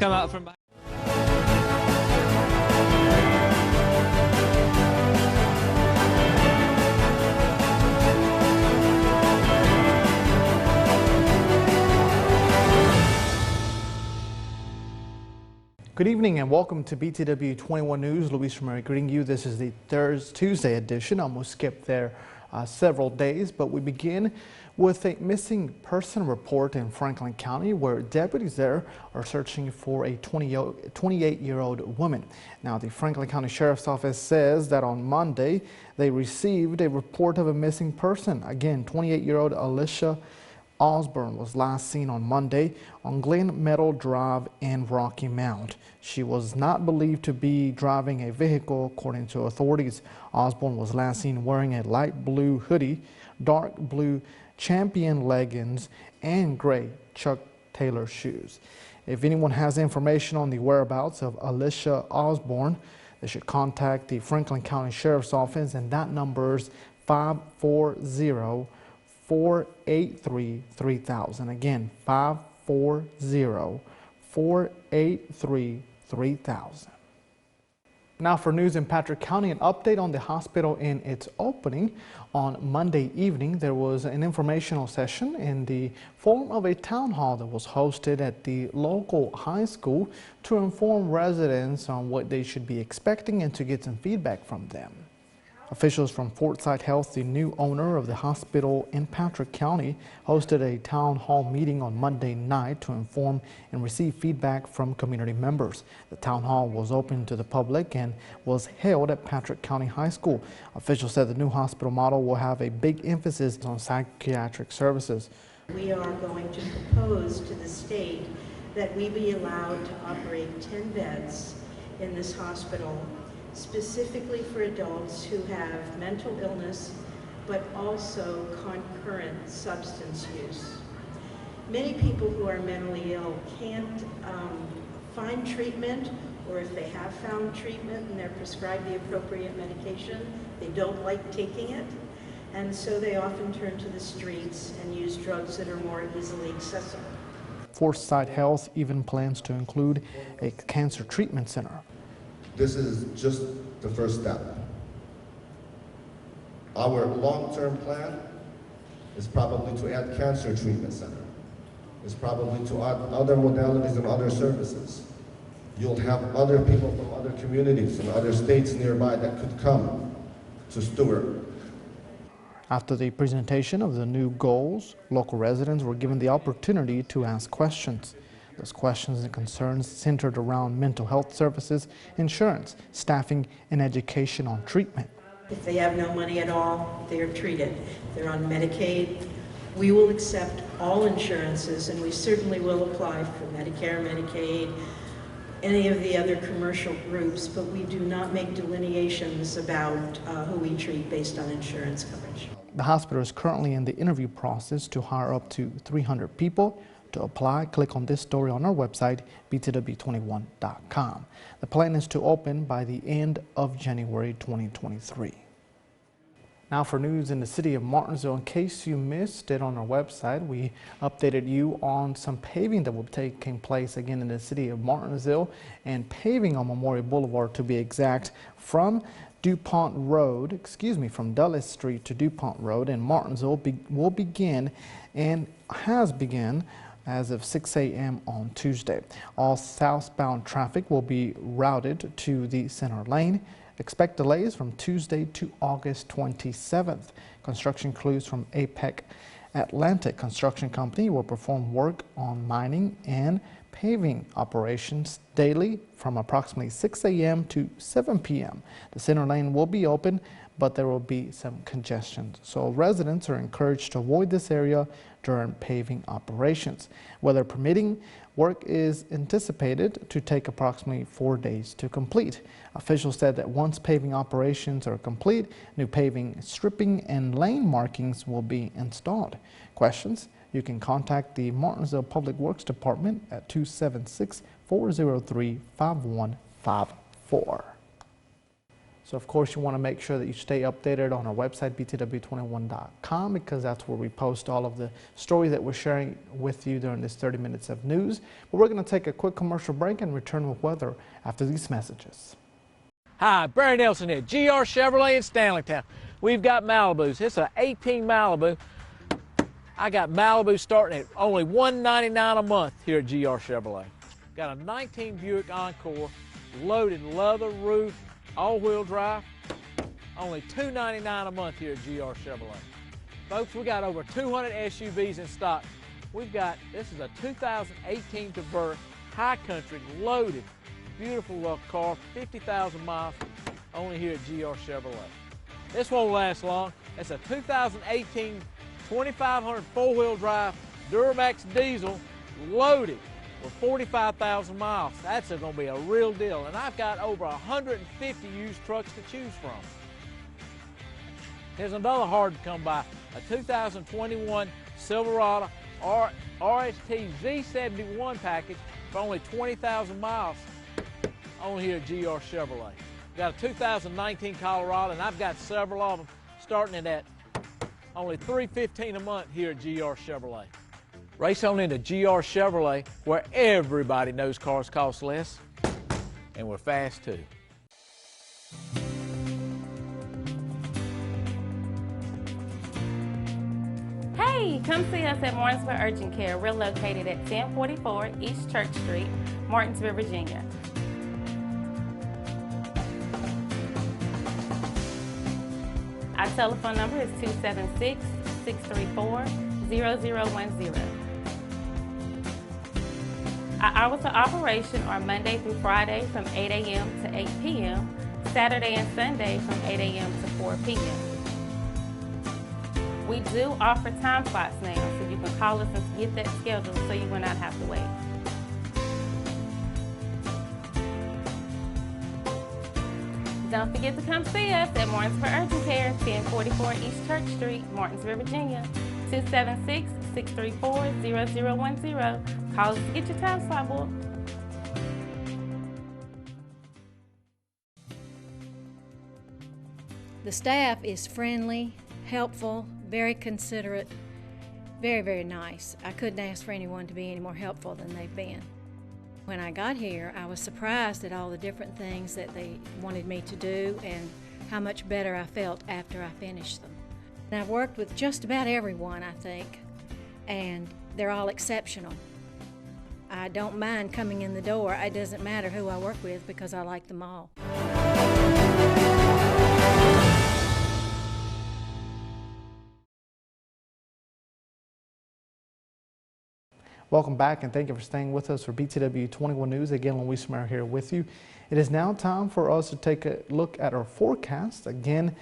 come out from behind. Good evening and welcome to BTW21 News. Luis Romero greeting you. This is the Tuesday edition. I'm going to skip there several days, but we begin with a missing person report in Franklin County where deputies there are searching for a 28-year-old woman. Now, the Franklin County Sheriff's Office says that on Monday they received a report of a missing person. Again, 28-year-old Alicia Osborne was last seen on Monday on Glen Meadow Drive in Rocky Mount. She was not believed to be driving a vehicle, according to authorities. Osborne was last seen wearing a light blue hoodie, dark blue Champion leggings, and gray Chuck Taylor shoes. If anyone has information on the whereabouts of Alicia Osborne, they should contact the Franklin County Sheriff's Office, and that number is 540-483-3000. Again, 540-483-3000. Now for news in Patrick County, an update on the hospital in its opening. On Monday evening, there was an informational session in the form of a town hall that was hosted at the local high school to inform residents on what they should be expecting and to get some feedback from them. Officials from Foresight Health, the new owner of the hospital in Patrick County, hosted a town hall meeting on Monday night to inform and receive feedback from community members. The town hall was open to the public and was held at Patrick County High School. Officials said the new hospital model will have a big emphasis on psychiatric services. We are going to propose to the state that we be allowed to operate 10 beds in this hospital, specifically for adults who have mental illness, but also concurrent substance use. Many people who are mentally ill can't find treatment, or if they have found treatment and they're prescribed the appropriate medication, they don't like taking it, and so they often turn to the streets and use drugs that are more easily accessible. Foresight Health even plans to include a cancer treatment center. This is just the first step. Our long-term plan is probably to add cancer treatment center. It's probably to add other modalities and other services. You'll have other people from other communities and other states nearby that could come to Stewart. After the presentation of the new goals, local residents were given the opportunity to ask questions. Those questions and concerns centered around mental health services, insurance, staffing, and education on treatment. If they have no money at all, they are treated. If they're on Medicaid, we will accept all insurances, and we certainly will apply for Medicare, Medicaid, any of the other commercial groups, but we do not make delineations about who we treat based on insurance coverage. The hospital is currently in the interview process to hire up to 300 people. To apply, click on this story on our website, BTW21.com. The plan is to open by the end of January 2023. Now for news in the city of Martinsville, in case you missed it on our website, we updated you on some paving that will be taking place again in the city of Martinsville, and paving on Memorial Boulevard to be exact from from Dulles Street to DuPont Road in Martinsville will begin and has begun as of 6 a.m. on Tuesday. All southbound traffic will be routed to the center lane. Expect delays from Tuesday to August 27th. Construction crews from APEC Atlantic Construction Company will perform work on mining and paving operations daily from approximately 6 a.m. to 7 p.m. The center lane will be open, but there will be some congestion. So residents are encouraged to avoid this area during paving operations. Weather permitting, work is anticipated to take approximately 4 days to complete. Officials said that once paving operations are complete, new paving, stripping, and lane markings will be installed. Questions? You can contact the Martinsville Public Works Department at 276-403-5154. So of course you want to make sure that you stay updated on our website, BTW21.com, because that's where we post all of the stories that we're sharing with you during this 30 minutes of news. But we're going to take a quick commercial break and return with weather after these messages. Hi, Barry Nelson here, GR Chevrolet in Stanleytown. We've got Malibus. It's an 18 Malibu. I got Malibu starting at only $199 a month here at GR Chevrolet. Got a 19 Buick Encore, loaded leather roof, all-wheel drive, only $299 a month here at GR Chevrolet. Folks, we got over 200 SUVs in stock. This is a 2018 Traverse High Country, loaded, beautiful car, 50,000 miles, only here at GR Chevrolet. This won't last long. It's a 2018 2500 four-wheel drive Duramax diesel, loaded with 45,000 miles. That's going to be a real deal. And I've got over 150 used trucks to choose from. Here's another hard to come by, a 2021 Silverado RST Z71 package for only 20,000 miles, only here at GR Chevrolet. Got a 2019 Colorado, and I've got several of them starting at only $315 a month here at GR Chevrolet. Race on into GR Chevrolet, where everybody knows cars cost less, and we're fast too. Hey, come see us at Martinsville Urgent Care. We're located at 1044 East Church Street, Martinsville, Virginia. Our telephone number is 276-634-0010. Our hours of operation are Monday through Friday from 8 a.m. to 8 p.m., Saturday and Sunday from 8 a.m. to 4 p.m. We do offer time slots now, so you can call us and get that scheduled so you will not have to wait. Don't forget to come see us at Martinsville Urgent Care, 1044 East Church Street, Martinsville, Virginia, 276-634-0010. Call us to get your time slot booked. The staff is friendly, helpful, very considerate, very, very nice. I couldn't ask for anyone to be any more helpful than they've been. When I got here, I was surprised at all the different things that they wanted me to do and how much better I felt after I finished them. And I've worked with just about everyone, I think, and they're all exceptional. I don't mind coming in the door. It doesn't matter who I work with because I like them all. Welcome back, and thank you for staying with us for BTW21 News. Again, Luis Mer here with you. It is now time for us to take a look at our forecast. Again,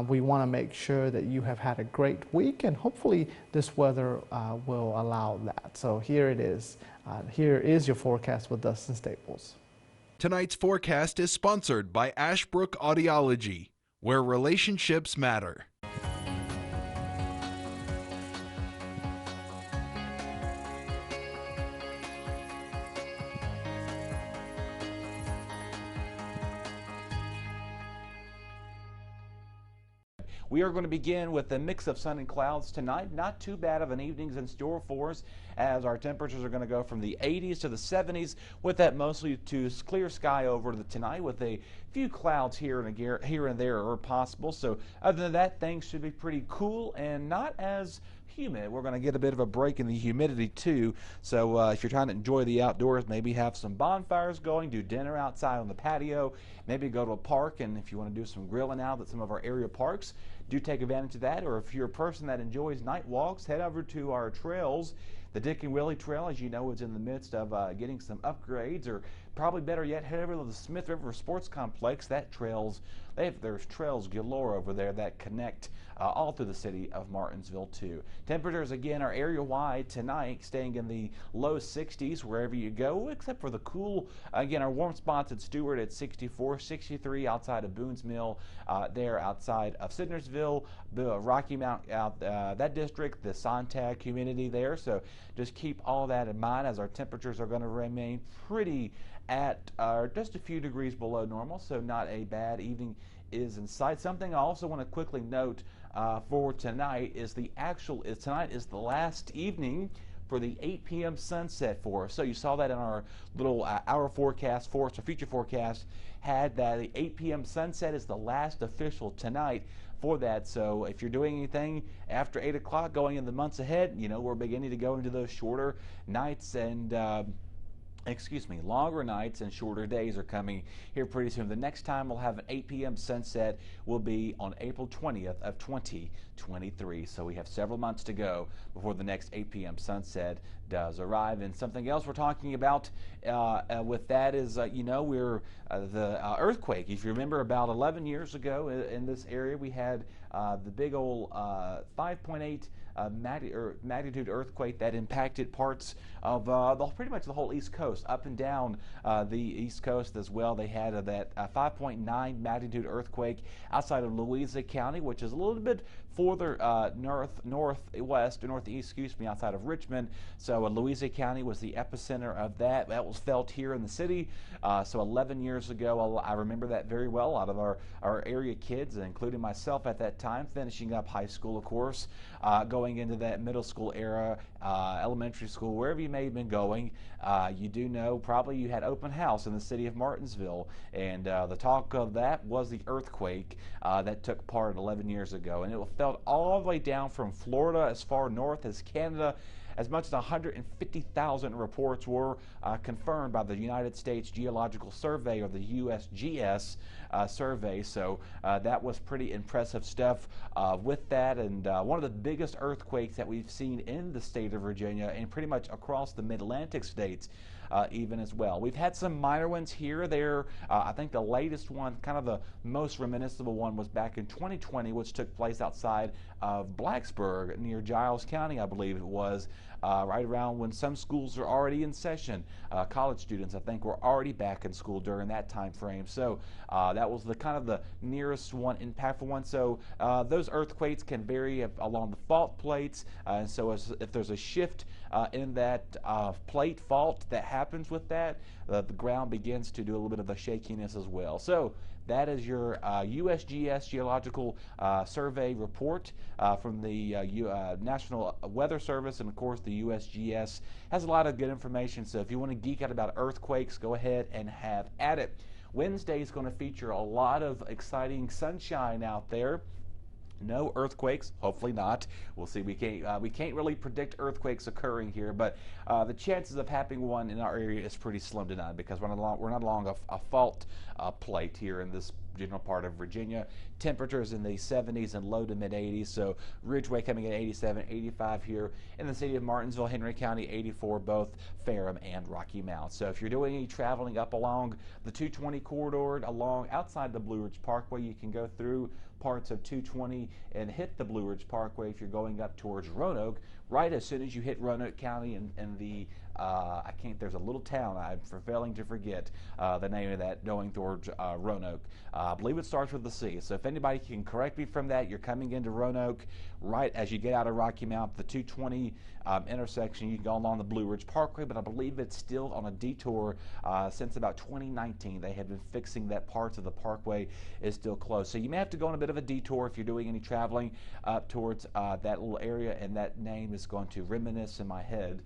we want to make sure that you have had a great week, and hopefully this weather will allow that. So here it is. Here is your forecast with Dustin Staples. Tonight's forecast is sponsored by Ashbrook Audiology, where relationships matter. We are going to begin with a mix of sun and clouds tonight. Not too bad of an evening's in store for us, as our temperatures are going to go from the 80s to the 70s, with that mostly to clear sky over tonight, with a few clouds here and there are possible. So other than that, things should be pretty cool and not as humid. We're going to get a bit of a break in the humidity too. So if you're trying to enjoy the outdoors, maybe have some bonfires going, do dinner outside on the patio, maybe go to a park, and if you want to do some grilling out at some of our area parks, do take advantage of that. Or if you're a person that enjoys night walks, head over to our trails. The Dick and Willie Trail, as you know, is in the midst of getting some upgrades, or probably better yet, head over to the Smith River Sports Complex. There's trails galore over there that connect all through the city of Martinsville too. Temperatures again are area-wide tonight, staying in the low 60s wherever you go, except for the cool. Again, our warm spots at Stewart at 64, 63 outside of Boone's Mill, there outside of Sidnersville, Rocky Mount out that district, the Sontag community there. So just keep all that in mind, as our temperatures are going to remain pretty at just a few degrees below normal, so not a bad evening is in sight. Something I also want to quickly note for tonight is tonight is the last evening for the 8 p.m. sunset for us. So you saw that in our little hour forecast for us, our future forecast had that the 8 p.m. sunset is the last official tonight for that. So if you're doing anything after 8 o'clock going in the months ahead, you know, we're beginning to go into those shorter nights and longer nights and shorter days are coming here pretty soon. The next time we'll have an 8 p.m. sunset will be on April 20th of 2023. So we have several months to go before the next 8 p.m. sunset does arrive. And something else we're talking about with that is, we're the earthquake. If you remember, about 11 years ago in this area, we had the big old 5.8 magnitude earthquake that impacted parts of pretty much the whole East Coast, up and down the East Coast as well. They had that 5.9 magnitude earthquake outside of Louisa County, which is a little bit further northeast, outside of Richmond. So Louisa County was the epicenter of that. That was felt here in the city. So 11 years ago, I remember that very well. A lot of our area kids, including myself at that time, finishing up high school, of course, going into that middle school era, elementary school, wherever you may have been going, you do know probably you had open house in the city of Martinsville, and the talk of that was the earthquake that took part 11 years ago, and it felt all the way down from Florida as far north as Canada. As much as 150,000 reports were confirmed by the United States Geological Survey, or the USGS survey. So that was pretty impressive stuff with that. And one of the biggest earthquakes that we've seen in the state of Virginia and pretty much across the mid-Atlantic states. Even as well. We've had some minor ones here or there. I think the latest one, kind of the most reminiscent one, was back in 2020, which took place outside of Blacksburg near Giles County, I believe it was, right around when some schools are already in session. College students, I think, were already back in school during that time frame. So that was the kind of the nearest one, impactful one. So those earthquakes can vary along the fault plates. And so if there's a shift in that plate fault that happens with that, the ground begins to do a little bit of the shakiness as well. So that is your USGS Geological Survey report from the National Weather Service, and of course the USGS has a lot of good information. So if you want to geek out about earthquakes, go ahead and have at it. Wednesday is going to feature a lot of exciting sunshine out there. No earthquakes, hopefully not. We'll see. We can't really predict earthquakes occurring here, but the chances of having one in our area is pretty slim to none, because we're not along a fault plate here in this general part of Virginia. Temperatures in the 70s and low to mid 80s. So Ridgeway coming at 87, 85 here in the city of Martinsville, Henry County 84, both Ferrum and Rocky Mount. So if you're doing any traveling up along the 220 corridor, along outside the Blue Ridge Parkway, you can go through parts of 220 and hit the Blue Ridge Parkway if you're going up towards Roanoke. Right as soon as you hit Roanoke County and the there's a little town, I'm failing to forget the name of that, going towards Roanoke. I believe it starts with the C. So if anybody can correct me from that, you're coming into Roanoke right as you get out of Rocky Mount, the 220 intersection. You can go along the Blue Ridge Parkway, but I believe it's still on a detour since about 2019. They have been fixing that parts of the parkway is still closed. So you may have to go on a bit of a detour if you're doing any traveling up towards that little area, and that name is going to reminisce in my head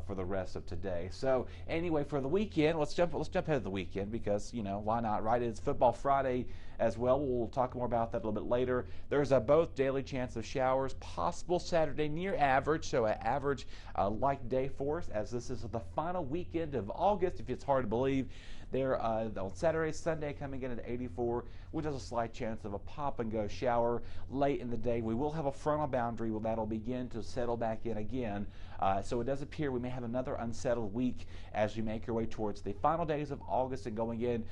for the rest of today. So anyway, for the weekend, let's jump ahead of the weekend, because, you know, why not, right? It's Football Friday as well. We'll talk more about that a little bit later. There's both daily chance of showers, possible Saturday near average, so an average like day for us, as this is the final weekend of August, if it's hard to believe. There on Saturday, Sunday coming in at 84, which has a slight chance of a pop and go shower late in the day. We will have a frontal boundary that'll begin to settle back in again. So it does appear we may have another unsettled week as we make our way towards the final days of August and going in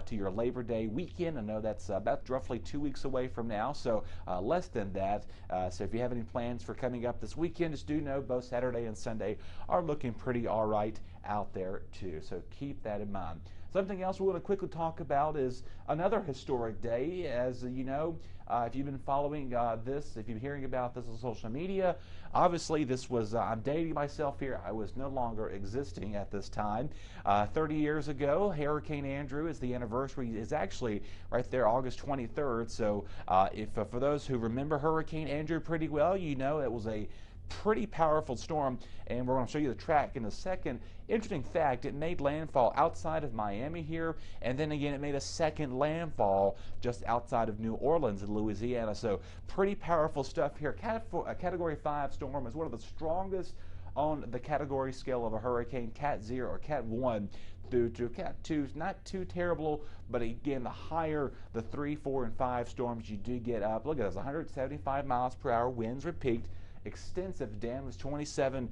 to your Labor Day weekend. I know that's about roughly 2 weeks away from now, so less than that. So if you have any plans for coming up this weekend, just do know both Saturday and Sunday are looking pretty all right out there too. So keep that in mind. Something else we want to quickly talk about is another historic day. As you know, if you've been following this, if you're hearing about this on social media, obviously this was, I'm dating myself here, I was no longer existing at this time. 30 years ago, Hurricane Andrew is the anniversary, is actually right there, August 23rd. So if for those who remember Hurricane Andrew pretty well, you know it was a pretty powerful storm, and we're going to show you the track in a second. Interesting fact, it made landfall outside of Miami here, and then again it made a second landfall just outside of New Orleans in Louisiana. So pretty powerful stuff here. Category 5 storm is one of the strongest on the category scale of a hurricane. Cat 0 or Cat 1 through to Cat 2 is not too terrible, but again, the higher the 3, 4, and 5 storms you do get up. Look at this, 175 miles per hour winds were peaked. Extensive damage, $27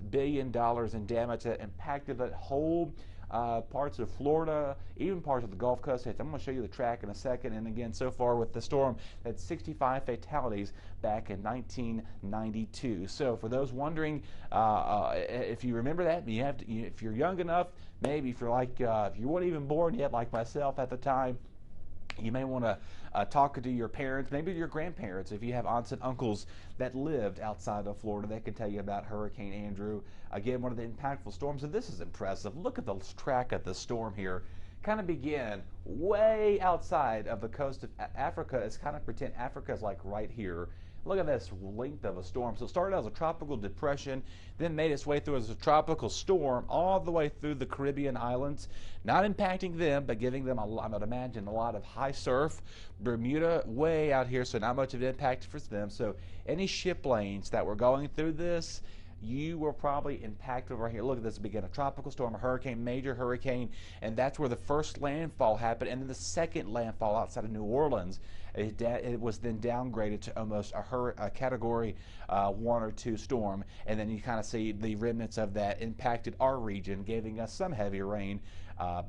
billion in damage that impacted that whole parts of Florida, even parts of the Gulf Coast states. I'm going to show you the track in a second. And again, so far with the storm, had 65 fatalities back in 1992. So for those wondering, if you remember that, you have to, if you're young enough, maybe if you're like, if you weren't even born yet, like myself at the time, you may want to talk to your parents, maybe your grandparents, if you have aunts and uncles that lived outside of Florida. They can tell you about Hurricane Andrew. Again, one of the impactful storms, and this is impressive. Look at the track of the storm here. Kind of begin way outside of the coast of Africa. It's kind of pretend Africa is like right here. Look at this length of a storm. So it started as a tropical depression, then made its way through as a tropical storm all the way through the Caribbean islands, not impacting them, but giving them, I would imagine, a lot of high surf. Bermuda way out here, so not much of an impact for them. So any ship lanes that were going through this, you were probably impacted over here. Look at this, began a tropical storm, a hurricane, major hurricane, and that's where the first landfall happened. And then the second landfall outside of New Orleans, it was then downgraded to almost a category 1 or 2 storm. And then you kind of see the remnants of that impacted our region, giving us some heavy rain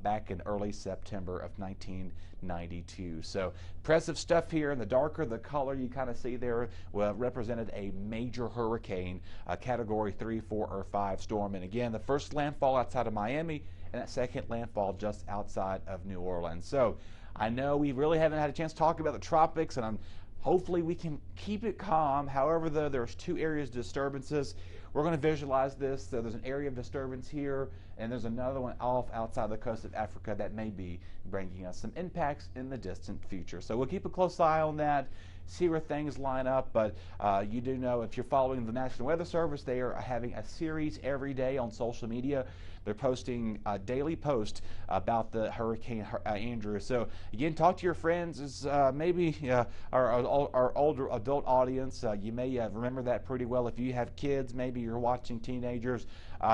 back in early September of 1992. So impressive stuff here. And the darker the color you kind of see there represented a major hurricane, a category 3, 4, or 5 storm. And again, the first landfall outside of Miami, and that second landfall just outside of New Orleans. So I know we really haven't had a chance to talk about the tropics, and hopefully we can keep it calm. However, though, there's 2 areas of disturbances. We're going to visualize this. So there's an area of disturbance here, and there's another one off outside the coast of Africa that may be bringing us some impacts in the distant future. So we'll keep a close eye on that, see where things line up. But you do know, if you're following the National Weather Service, they are having a series every day on social media. They're posting a daily post about the Hurricane Andrew. So again, talk to your friends. Maybe our older adult audience, you may remember that pretty well. If you have kids, maybe you're watching teenagers.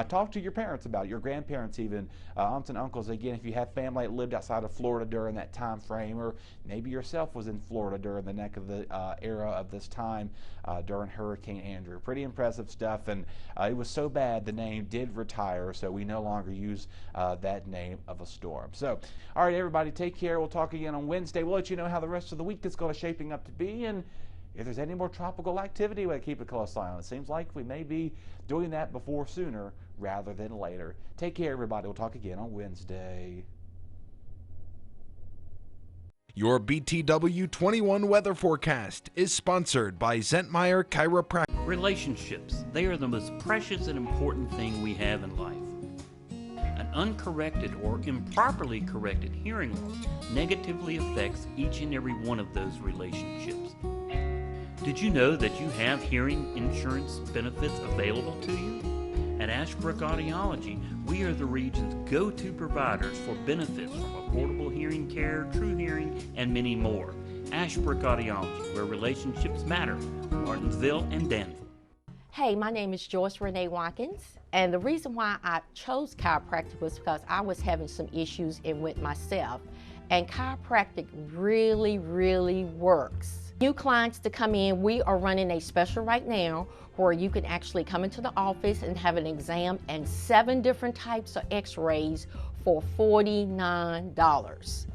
Talk to your parents about it, your grandparents even, aunts and uncles. Again, if you have family that lived outside of Florida during that time frame, or maybe yourself was in Florida during the neck of the era of this time during Hurricane Andrew. Pretty impressive stuff, and it was so bad the name did retire, so we no longer use that name of a storm. So, all right, everybody, take care. We'll talk again on Wednesday. We'll let you know how the rest of the week is going to shaping up to be, and if there's any more tropical activity, we'll keep a close eye on. It seems like we may be doing that sooner rather than later. Take care, everybody. We'll talk again on Wednesday. Your BTW21 weather forecast is sponsored by Zentmeyer Chiropractic. Relationships, they are the most precious and important thing we have in life. An uncorrected or improperly corrected hearing loss negatively affects each and every one of those relationships. Did you know that you have hearing insurance benefits available to you? At Ashbrook Audiology, we are the region's go-to providers for benefits from affordable hearing care, true hearing, and many more. Ashbrook Audiology, where relationships matter, Martinsville and Danville. Hey, my name is Joyce Renee Watkins, and the reason why I chose chiropractic was because I was having some issues with myself, and chiropractic really, really works. New clients to come in, we are running a special right now where you can actually come into the office and have an exam and 7 different types of x-rays for $49.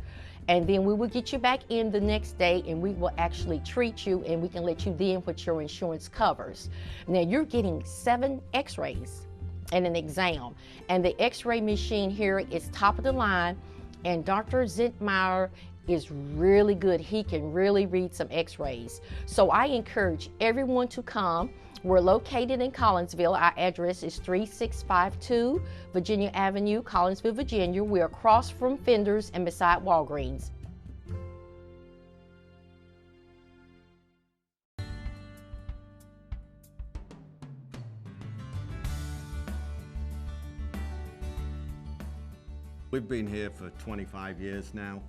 And then we will get you back in the next day and we will actually treat you, and we can let you then what your insurance covers. Now you're getting 7 x-rays and an exam. And the x-ray machine here is top of the line, and Dr. Zentmeyer is really good. He can really read some x-rays. So I encourage everyone to come. We're located in Collinsville. Our address is 3652 Virginia Avenue, Collinsville, Virginia. We're across from Fender's and beside Walgreens. We've been here for 25 years now,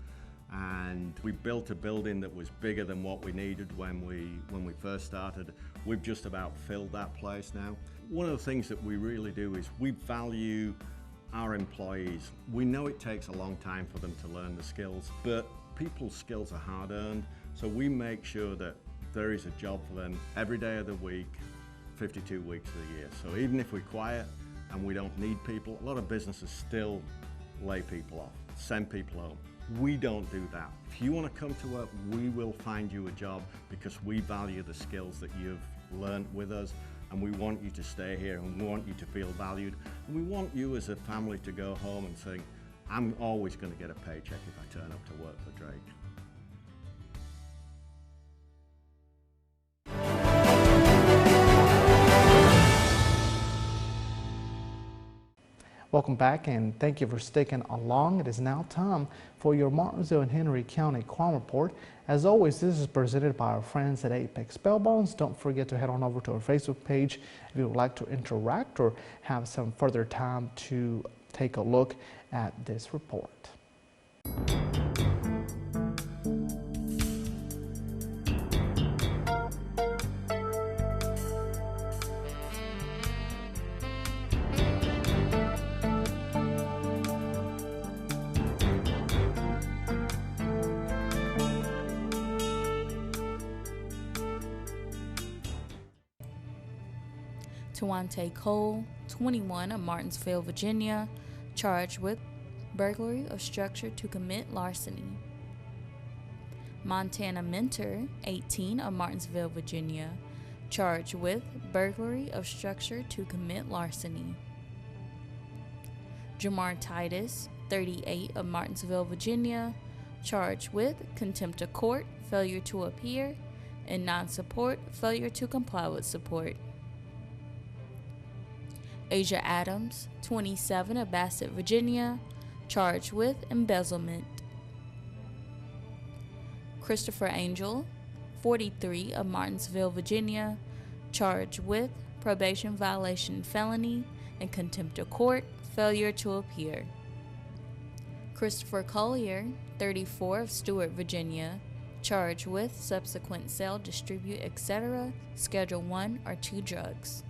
and we built a building that was bigger than what we needed when we first started. We've just about filled that place now. One of the things that we really do is we value our employees. We know it takes a long time for them to learn the skills, but people's skills are hard-earned, so we make sure that there is a job for them every day of the week, 52 weeks of the year. So even if we're quiet and we don't need people, a lot of businesses still lay people off, send people home. We don't do that. If you want to come to work, we will find you a job because we value the skills that you've learned with us, and we want you to stay here, and we want you to feel valued, and we want you as a family to go home and say, I'm always going to get a paycheck if I turn up to work for Drake. Welcome back, and thank you for sticking along. It is now time for your Martinsville and Henry County Crime Report. As always, this is presented by our friends at Apex Bail Bonds. Don't forget to head on over to our Facebook page if you would like to interact or have some further time to take a look at this report. Tawante Cole, 21, of Martinsville, Virginia, charged with burglary of structure to commit larceny. Montana Mentor, 18, of Martinsville, Virginia, charged with burglary of structure to commit larceny. Jamar Titus, 38, of Martinsville, Virginia, charged with contempt of court, failure to appear, and non-support, failure to comply with support. Asia Adams, 27, of Bassett, Virginia, charged with embezzlement. Christopher Angel, 43, of Martinsville, Virginia, charged with probation violation felony and contempt of court, failure to appear. Christopher Collier, 34, of Stewart, Virginia, charged with subsequent sale, distribute, etc., Schedule 1 or 2 drugs.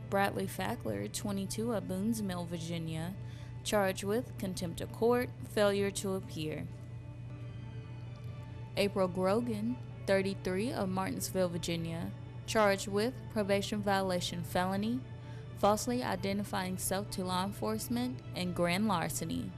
Bradley Fackler, 22, of Boonesville, Virginia, charged with contempt of court, failure to appear. April Grogan, 33, of Martinsville, Virginia, charged with probation violation felony, falsely identifying self to law enforcement, and grand larceny.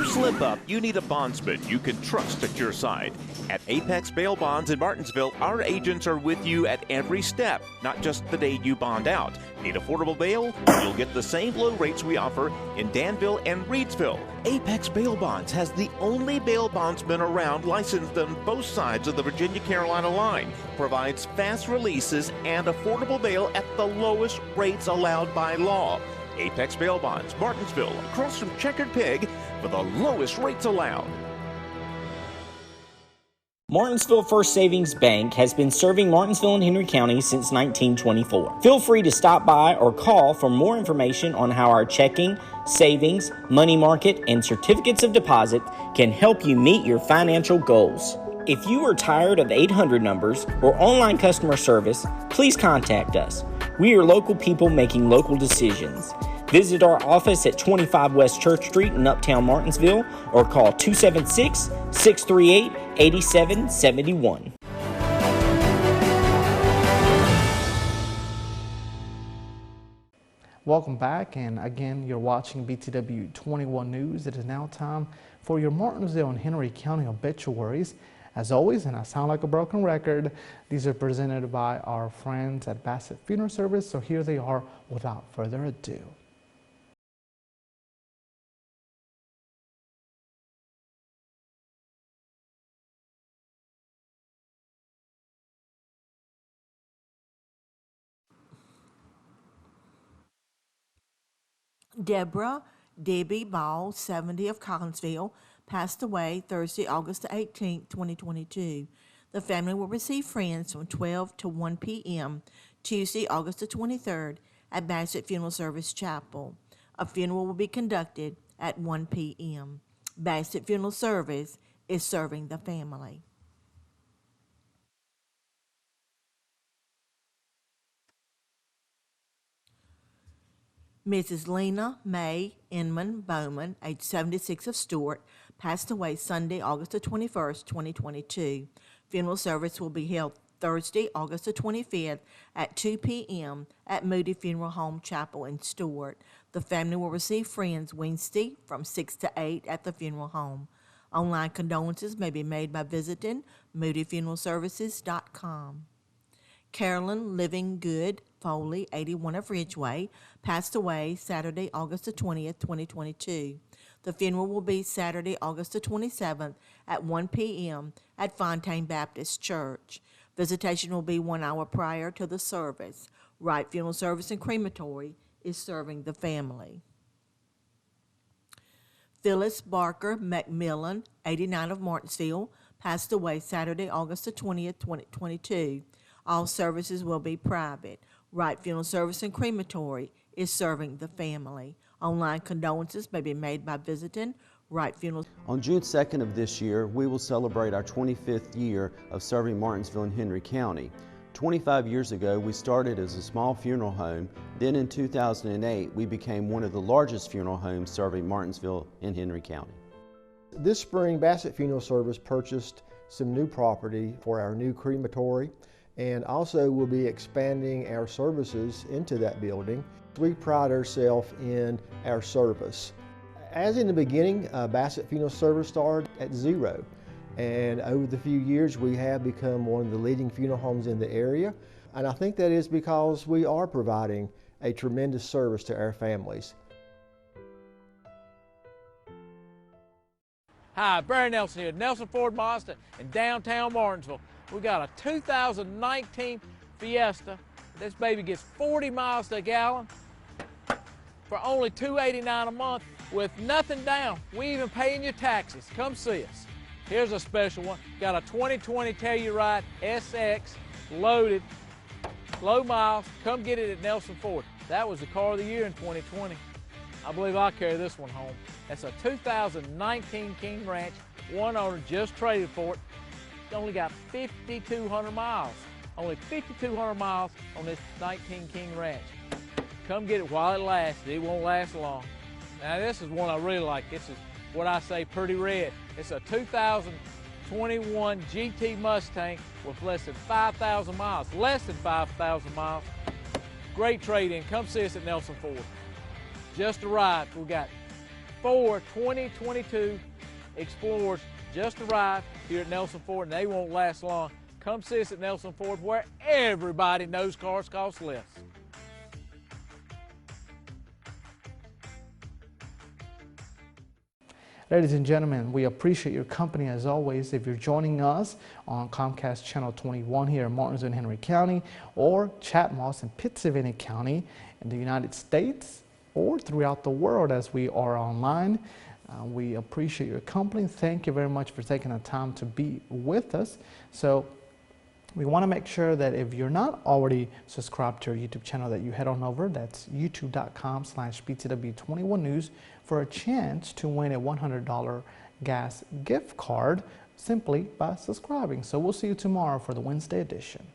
Slip up, you need a bondsman you can trust at your side. At Apex Bail Bonds in Martinsville, our agents are with you at every step, not just the day you bond out. Need affordable bail? You'll get the same low rates we offer in Danville and Reedsville. Apex Bail Bonds has the only bail bondsman around licensed on both sides of the Virginia-Carolina line. Provides fast releases and affordable bail at the lowest rates allowed by law. Apex Bail Bonds, Martinsville, across from Checkered Pig, for the lowest rates allowed. Martinsville First Savings Bank has been serving Martinsville and Henry County since 1924. Feel free to stop by or call for more information on how our checking, savings, money market, and certificates of deposit can help you meet your financial goals. If you are tired of 800 numbers or online customer service, please contact us. We are local people making local decisions. Visit our office at 25 West Church Street in Uptown Martinsville or call 276-638-8771. Welcome back, and again, you're watching BTW21 News. It is now time for your Martinsville and Henry County obituaries. As always, and I sound like a broken record, these are presented by our friends at Bassett Funeral Service, so here they are without further ado. Deborah Debbie Ball, 70 of Collinsville, passed away Thursday, August 18, 2022. The family will receive friends from 12 to 1 p.m. Tuesday, August the 23rd at Bassett Funeral Service Chapel. A funeral will be conducted at 1 p.m. Bassett Funeral Service is serving the family. Mrs. Lena Mae Inman Bowman, age 76 of Stewart, passed away Sunday, August the 21st, 2022. Funeral service will be held Thursday, August the 25th at 2 p.m. at Moody Funeral Home Chapel in Stewart. The family will receive friends Wednesday from 6 to 8 at the funeral home. Online condolences may be made by visiting moodyfuneralservices.com. Carolyn Living Good Foley, 81 of Ridgeway, passed away Saturday, August the 20th, 2022. The funeral will be Saturday, August the 27th at 1 p.m. at Fontaine Baptist Church. Visitation will be 1 hour prior to the service. Wright Funeral Service and Crematory is serving the family. Phyllis Barker McMillan, 89 of Martinsville, passed away Saturday, August the 20th, 2022. All services will be private. Wright Funeral Service and Crematory is serving the family. Online condolences may be made by visiting Wright Funeral. On June 2nd of this year, we will celebrate our 25th year of serving Martinsville and Henry County. 25 years ago, we started as a small funeral home. Then in 2008, we became one of the largest funeral homes serving Martinsville and Henry County. This spring, Bassett Funeral Service purchased some new property for our new crematory, and also we'll be expanding our services into that building. We pride ourselves in our service. As in the beginning, Bassett Funeral Service started at zero, and over the few years we have become one of the leading funeral homes in the area, and I think that is because we are providing a tremendous service to our families. Hi, Barry Nelson here, Nelson Ford Mazda in downtown Martinsville. We got a 2019 Fiesta. This baby gets 40 miles to a gallon for only $289 a month with nothing down. We even paying your taxes. Come see us. Here's a special one. Got a 2020 Telluride SX loaded, low miles. Come get it at Nelson Ford. That was the car of the year in 2020. I believe I'll carry this one home. That's a 2019 King Ranch. One owner just traded for it. It's only got 5,200 miles. Only 5,200 miles on this 19 King Ranch. Come get it while it lasts. It won't last long. Now this is one I really like. This is what I say pretty red. It's a 2021 GT Mustang with less than 5,000 miles. Less than 5,000 miles. Great trade-in. Come see us at Nelson Ford. Just arrived. We got 4 2022 Explorers just arrived here at Nelson Ford, and they won't last long. Come see us at Nelson Ford, where everybody knows cars cost less. Ladies and gentlemen, we appreciate your company as always. If you're joining us on Comcast Channel 21 here in Martinsville and Henry County, or Chatmoss and Pittsylvania County in the United States, or throughout the world as we are online, we appreciate your company. Thank you very much for taking the time to be with us. So we want to make sure that if you're not already subscribed to our YouTube channel, that you head on over. That's youtube.com/BTW21 News for a chance to win a $100 gas gift card simply by subscribing. So we'll see you tomorrow for the Wednesday edition.